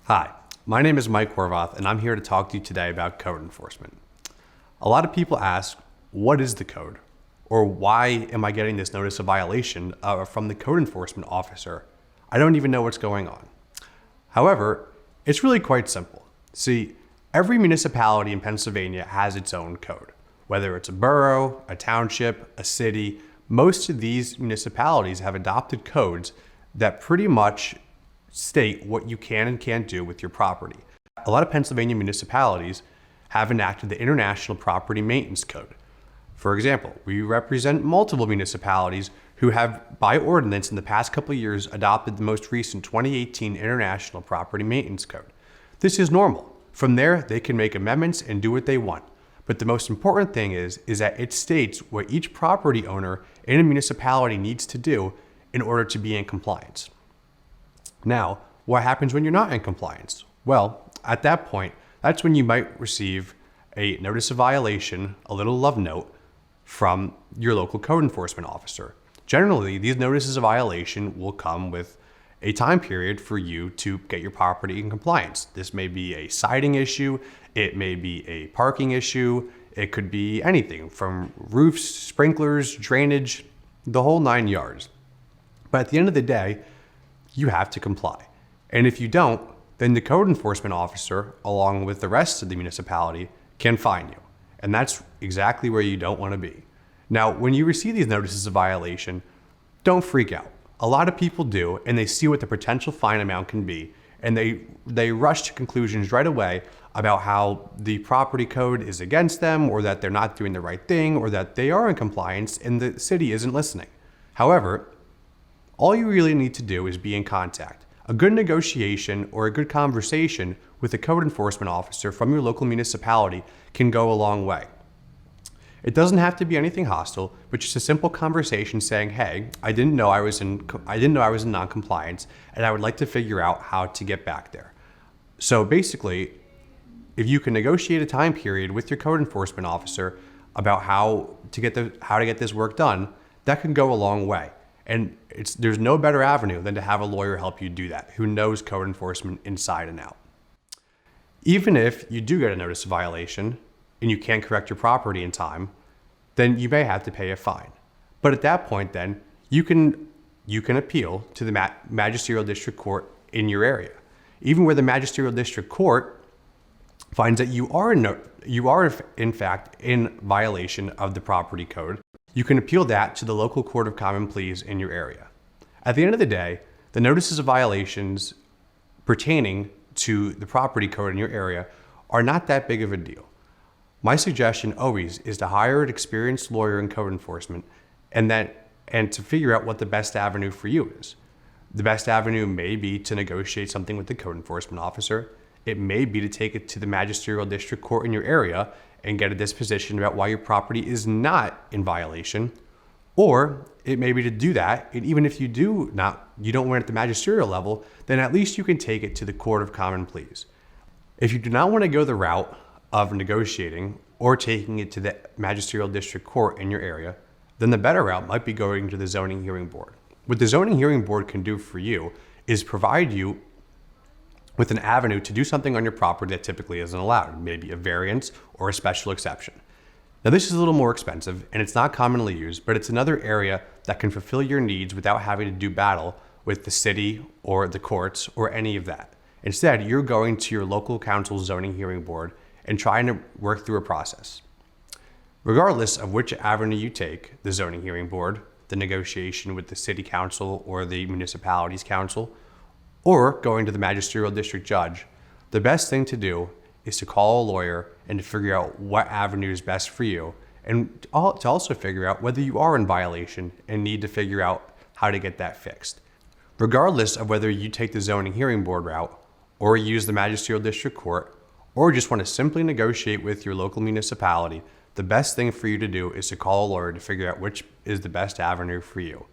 Hi, my name is Mike Horvath, and I'm here to talk to you today about code enforcement. A lot of people ask, what is the code? Or why am I getting this notice of violation from the code enforcement officer? I don't even know what's going on. However, it's really quite simple. See, every municipality in Pennsylvania has its own code. Whether it's a borough, a township, a city, most of these municipalities have adopted codes that pretty much state what you can and can't do with your property. A lot of Pennsylvania municipalities have enacted the International Property Maintenance Code. For example, we represent multiple municipalities who have, by ordinance in the past couple of years, adopted the most recent 2018 International Property Maintenance Code. This is normal. From there, they can make amendments and do what they want. But the most important thing is that it states what each property owner in a municipality needs to do in order to be in compliance. Now, what happens when you're not in compliance? Well, at that point, that's when you might receive a notice of violation, a little love note from your local code enforcement officer. Generally, these notices of violation will come with a time period for you to get your property in compliance. This may be a siding issue, it may be a parking issue, it could be anything from roofs, sprinklers, drainage, the whole 9 yards. But at the end of the day, you have to comply. And if you don't, then the code enforcement officer, along with the rest of the municipality, can fine you. And that's exactly where you don't want to be. Now, when you receive these notices of violation, don't freak out. A lot of people do, and they see what the potential fine amount can be, and they rush to conclusions right away about how the property code is against them, or that they're not doing the right thing, or that they are in compliance and the city isn't listening. However, all you really need to do is be in contact. A good negotiation or a good conversation with a code enforcement officer from your local municipality can go a long way. It doesn't have to be anything hostile, but just a simple conversation saying, "Hey, I didn't know I was in non-compliance, and I would like to figure out how to get back there." So basically, if you can negotiate a time period with your code enforcement officer about how to get this work done, that can go a long way. And there's no better avenue than to have a lawyer help you do that, who knows code enforcement inside and out. Even if you do get a notice of violation and you can't correct your property in time, then you may have to pay a fine. But at that point, then you can appeal to the magisterial district court in your area. Even where the magisterial district court finds that you are in fact in violation of the property code, you can appeal that to the local court of common pleas in your area. At the end of the day, the notices of violations pertaining to the property code in your area are not that big of a deal. My suggestion always is to hire an experienced lawyer in code enforcement and to figure out what the best avenue for you is. The best avenue may be to negotiate something with the code enforcement officer. It may be to take it to the magisterial district court in your area and get a disposition about why your property is not in violation. Or it may be to do that, and even if you don't win at the magisterial level, then at least you can take it to the court of common pleas. If you do not want to go the route of negotiating or taking it to the magisterial district court in your area, then the better route might be going to the zoning hearing board. What the zoning hearing board can do for you is provide you with an avenue to do something on your property that typically isn't allowed, maybe a variance or a special exception. Now, this is a little more expensive and it's not commonly used, but it's another area that can fulfill your needs without having to do battle with the city or the courts or any of that. Instead, you're going to your local council's zoning hearing board and trying to work through a process. Regardless of which avenue you take, the zoning hearing board, the negotiation with the city council or the municipality's council, or going to the magisterial district judge, the best thing to do is to call a lawyer and to figure out what avenue is best for you, and to also figure out whether you are in violation and need to figure out how to get that fixed. Regardless of whether you take the zoning hearing board route or use the magisterial district court, or just want to simply negotiate with your local municipality, the best thing for you to do is to call a lawyer to figure out which is the best avenue for you.